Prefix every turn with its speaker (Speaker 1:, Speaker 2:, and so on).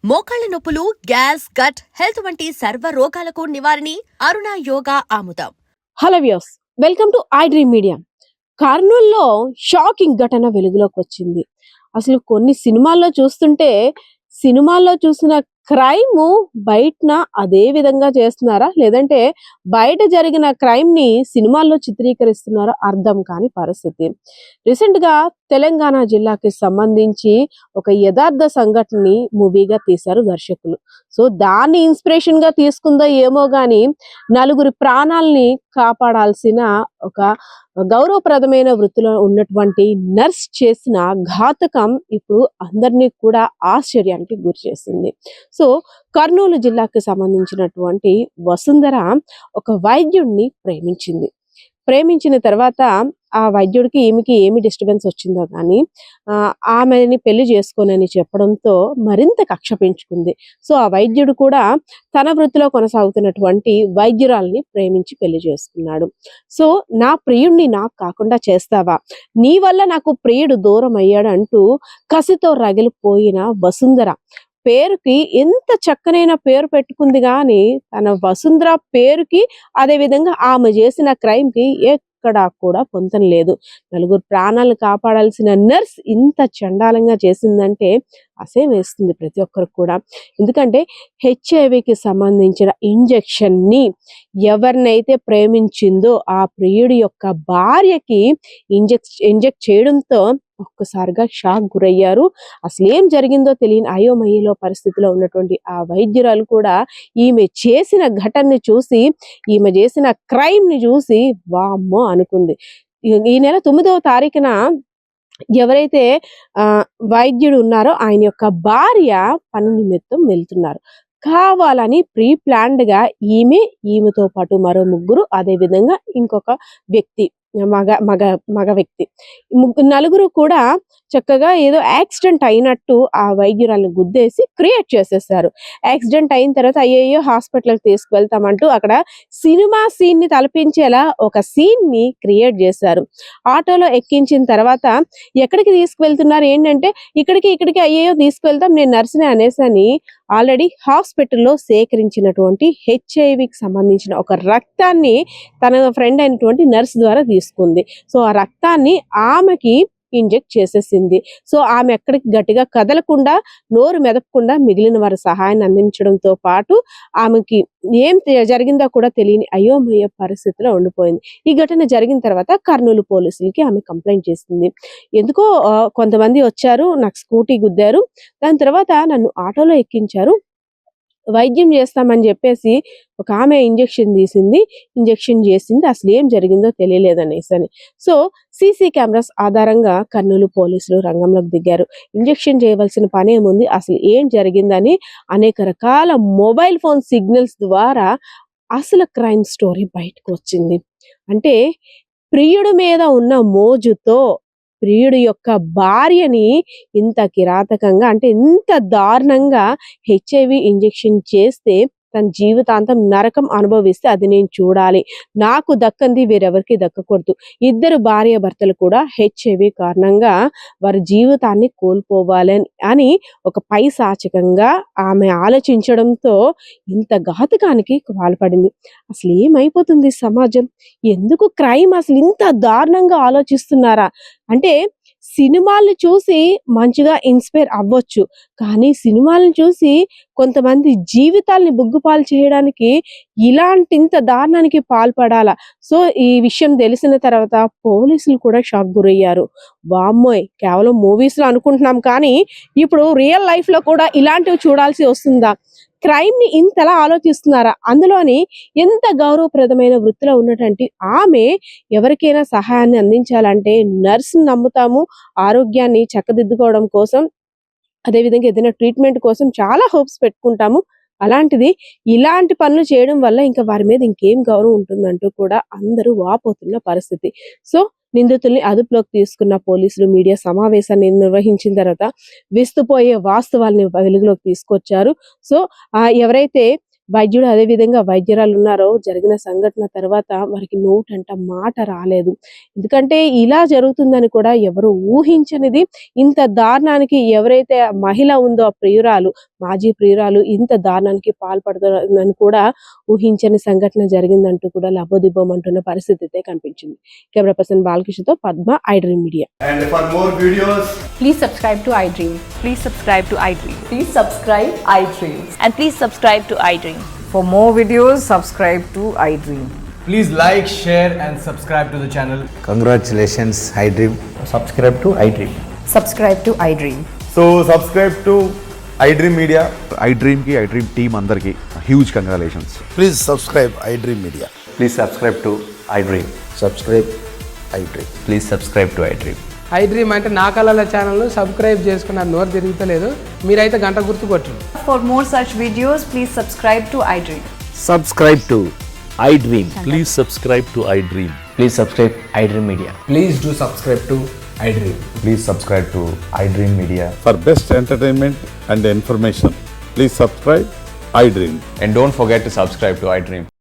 Speaker 1: మోకాళ్ల నొప్పులు, gas, gut health వంటి సర్వ రోగాలకు నివారణి అరుణ యోగా ఆముదం.
Speaker 2: Hello views, welcome to iDream media. కర్నూల్లో షాకింగ్ ఘటన వెలుగులోకి వచ్చింది. అసలు కొన్ని సినిమాల్లో చూసిన క్రైమ్ బయటన అదే విధంగా చేస్తున్నారా, లేదంటే బయట జరిగిన క్రైమ్ ని సినిమాల్లో చిత్రీకరిస్తున్నారా అర్థం కాని పరిస్థితి. రీసెంట్ గా తెలంగాణ జిల్లాకి సంబంధించి ఒక యథార్థ సంఘటనని మూవీగా తీశారు దర్శకులు. సో దాన్ని ఇన్స్పిరేషన్ గా తీసుకుందో ఏమో గాని, నలుగురి ప్రాణాలని కాపాడాల్సిన ఒక గౌరవప్రదమైన వృత్తిలో ఉన్నటువంటి నర్స్ చేసిన ఘాతకం ఇప్పుడు అందరినీ కూడా ఆశ్చర్యానికి గురి చేసింది. సో కర్నూలు జిల్లాకి సంబంధించినటువంటి వసుంధర ఒక వైద్యుడిని ప్రేమించిన తర్వాత ఆ వైద్యుడికి ఈమెకి ఏమి డిస్టర్బెన్స్ వచ్చిందో కానీ ఆమెని పెళ్లి చేసుకోనని చెప్పడంతో మరింత కక్ష పెంచుకుంది. సో ఆ వైద్యుడు కూడా తన వృత్తిలో కొనసాగుతున్నటువంటి వైద్యురాల్ని ప్రేమించి పెళ్లి చేసుకున్నాడు. సో నా ప్రియుడిని నాకు కాకుండా చేస్తావా, నీ వల్ల నాకు ప్రియుడు దూరం అయ్యాడు అంటూ కసితో రగిలిపోయిన వసుంధర పేరుకి ఎంత చక్కనైన పేరు పెట్టుకుంది గాని తన వసుంధర పేరుకి, అదే విధంగా ఆమె చేసిన క్రైమ్ కి ఎక్కడా కూడా పొంతన లేదు. నలుగురు ప్రాణాలను కాపాడాల్సిన నర్స్ ఇంత చండాలంగా చేసిందంటే అసహ్యం వేస్తుంది ప్రతి ఒక్కరికి కూడా. ఎందుకంటే హెచ్ఐవికి సంబంధించిన ఇంజెక్షన్ ని ఎవరినైతే ప్రేమించిందో ఆ ప్రియుడి యొక్క భార్యకి ఇంజెక్ట్ చేయడంతో ఒక్కసారిగా షాక్ గురయ్యారు. అసలు ఏం జరిగిందో తెలియని అయోమయలో పరిస్థితిలో ఉన్నటువంటి ఆ వైద్యురాలు కూడా ఈమె చేసిన ఘటనని చూసి, ఈమె చేసిన క్రైమ్ ని చూసి వామ్మో అనుకుంది. ఈ నెల 9వ తారీఖున ఎవరైతే వైద్యుడు ఉన్నారో ఆయన యొక్క భార్య పని నిమిత్తం వెళ్తున్నారు. కావాలని ప్రీ ప్లాన్డ్ గా ఈమెతో పాటు మరో ముగ్గురు, అదే విధంగా ఇంకొక వ్యక్తి, మగ వ్యక్తి, నలుగురు కూడా చక్కగా ఏదో యాక్సిడెంట్ అయినట్టు ఆ వైద్యురాలను గుద్దేసి క్రియేట్ చేసేసారు. యాక్సిడెంట్ అయిన తర్వాత అయ్యయ్యో హాస్పిటల్కి తీసుకువెళ్తామంటూ అక్కడ సినిమా సీన్ ని తలపించేలా ఒక సీన్ ని క్రియేట్ చేశారు. ఆటోలో ఎక్కించిన తర్వాత ఎక్కడికి తీసుకువెళ్తున్నారు ఏంటంటే ఇక్కడికి అయ్యయ్యో తీసుకువెళ్తాం, నేను నర్సునే అనేసని ఆల్రెడీ హాస్పిటల్లో సేకరించినటువంటి హెచ్ఐవికి సంబంధించిన ఒక రక్తాన్ని తన ఫ్రెండ్ అయినటువంటి నర్స్ ద్వారా తీసుకుంది. సో ఆ రక్తాన్ని ఆమెకి ఇంజెక్ట్ చేసేసింది. సో ఆమె ఎక్కడికి గట్టిగా కదలకుండా, నోరు మెదపకుండా మిగిలిన వారి సహాయాన్ని అందించడంతో పాటు ఆమెకి ఏం జరిగిందో కూడా తెలియని అయోమయ పరిస్థితిలో ఉండిపోయింది. ఈ ఘటన జరిగిన తర్వాత కర్నూలు పోలీసులకి ఆమె కంప్లైంట్ చేసింది. ఎందుకో కొంతమంది వచ్చారు, నాకు స్కూటీ గుద్దారు, దాని తర్వాత నన్ను ఆటోలో ఎక్కించారు, వైద్యం చేస్తామని చెప్పేసి ఒక ఆమె ఇంజెక్షన్ చేసింది, అసలు ఏం జరిగిందో తెలియలేదనేసి అని. సో సీసీ కెమెరాస్ ఆధారంగా కర్నూలు పోలీసులు రంగంలోకి దిగారు. ఇంజెక్షన్ చేయవలసిన పని ఏముంది, అసలు ఏం జరిగిందని అనేక రకాల మొబైల్ ఫోన్ సిగ్నల్స్ ద్వారా అసలు క్రైమ్ స్టోరీ బయటకు వచ్చింది. అంటే ప్రియుడి మీద ఉన్న మోజుతో ప్రియుడి యొక్క భార్యని ఇంత కిరాతకంగా, అంటే ఇంత దారుణంగా హెచ్ఐవి ఇంజెక్షన్ చేస్తే తన జీవితాంతం నరకం అనుభవిస్తే అది నేను చూడాలి, నాకు దక్కంది వేరెవరికి దక్కకూడదు. ఇద్దరు భార్య భర్తలు కూడా హెచ్ఐవి కారణంగా వారి జీవితాన్ని కోల్పోవాలి అని ఒక పైశాచికంగా ఆమె ఆలోచించడంతో ఇంత ఘాతకానికి పాల్పడింది. అసలు ఏమైపోతుంది సమాజం, ఎందుకు క్రైమ్ అసలు ఇంత దారుణంగా ఆలోచిస్తున్నారా? అంటే సినిమాల్ని చూసి మంచిగా ఇన్స్పైర్ అవ్వచ్చు, కానీ సినిమాలను చూసి కొంతమంది జీవితాల్ని బుగ్గుపాలు చేయడానికి ఇలాంటి ఇంత దారుణానికి పాల్పడాలా? సో ఈ విషయం తెలిసిన తర్వాత పోలీసులు కూడా షాక్ గురయ్యారు. వామ్మోయ్, కేవలం మూవీస్ లో అనుకుంటున్నాం కానీ ఇప్పుడు రియల్ లైఫ్ లో కూడా ఇలాంటివి చూడాల్సి వస్తుందా? క్రైమ్ ని ఇంతలా ఆలోచిస్తున్నారా? అందులోని ఎంత గౌరవప్రదమైన వృత్తిలో ఉన్నటువంటి ఆమె ఎవరికైనా సహాయాన్ని అందించాలంటే నర్సుని నమ్ముతాము, ఆరోగ్యాన్ని చక్కదిద్దుకోవడం కోసం, అదేవిధంగా ఏదైనా ట్రీట్మెంట్ కోసం చాలా హోప్స్ పెట్టుకుంటాము. అలాంటిది ఇలాంటి పనులు చేయడం వల్ల ఇంకా వారి మీద ఇంకేం గౌరవం ఉంటుందంటూ కూడా అందరూ వాపోతున్న పరిస్థితి. సో నిందితుల్ని అదుపులోకి తీసుకున్న పోలీసులు మీడియా సమావేశాన్ని నిర్వహించిన తర్వాత విస్తుపోయే వాస్తవాల్ని వెలుగులోకి తీసుకొచ్చారు. సో ఎవరైతే వైద్యుడు అదేవిధంగా వైద్యురాలు ఉన్నారో జరిగిన సంఘటన తర్వాత వారికి నోటంట మాట రాలేదు. ఎందుకంటే ఇలా జరుగుతుందని కూడా ఎవరు ఊహించనిది. ఇంత దారుణానికి ఎవరైతే మహిళ ఉందో ఆ ప్రియురాలు మాజీ ప్రియురాలు ఇంత దారుణానికి పాల్పడుతుందని కూడా ఊహించని సంఘటన జరిగిందంటూ కూడా లబోదిబ్బోమంటున్న పరిస్థితి అయితే కనిపించింది. కెమెరా పర్సన్ బాలకృష్ణతో పద్మ, iDream మీడియా.
Speaker 3: And for more videos,
Speaker 4: Please subscribe to iDream.
Speaker 5: Please subscribe to iDream.
Speaker 4: Please subscribe iDream.
Speaker 5: And please subscribe to iDream.
Speaker 4: For more videos, subscribe to iDream.
Speaker 6: Please like, share and subscribe to the channel.
Speaker 7: Congratulations, iDream.
Speaker 3: subscribe to iDream.
Speaker 4: Subscribe to iDream.
Speaker 3: So subscribe to iDream Media.
Speaker 8: iDream team అందరికి huge congratulations.
Speaker 7: Please subscribe iDream Media.
Speaker 3: Please subscribe to iDream.
Speaker 7: Subscribe iDream.
Speaker 3: Please subscribe to iDream.
Speaker 9: iDream అంటే నా కళల ఛానల్ను subscribe చేసుకున్న నోరు తిరుగుతలేదు, మీరైతే గంట గుర్తు కొట్టండి.
Speaker 5: For more such videos, please subscribe to iDream.
Speaker 10: Subscribe to iDream. Please subscribe to iDream.
Speaker 3: Please subscribe iDream Media.
Speaker 6: Please do subscribe to iDream.
Speaker 3: Please subscribe to iDream Media.
Speaker 8: For best entertainment and information, please subscribe iDream.
Speaker 3: And don't forget to subscribe to iDream.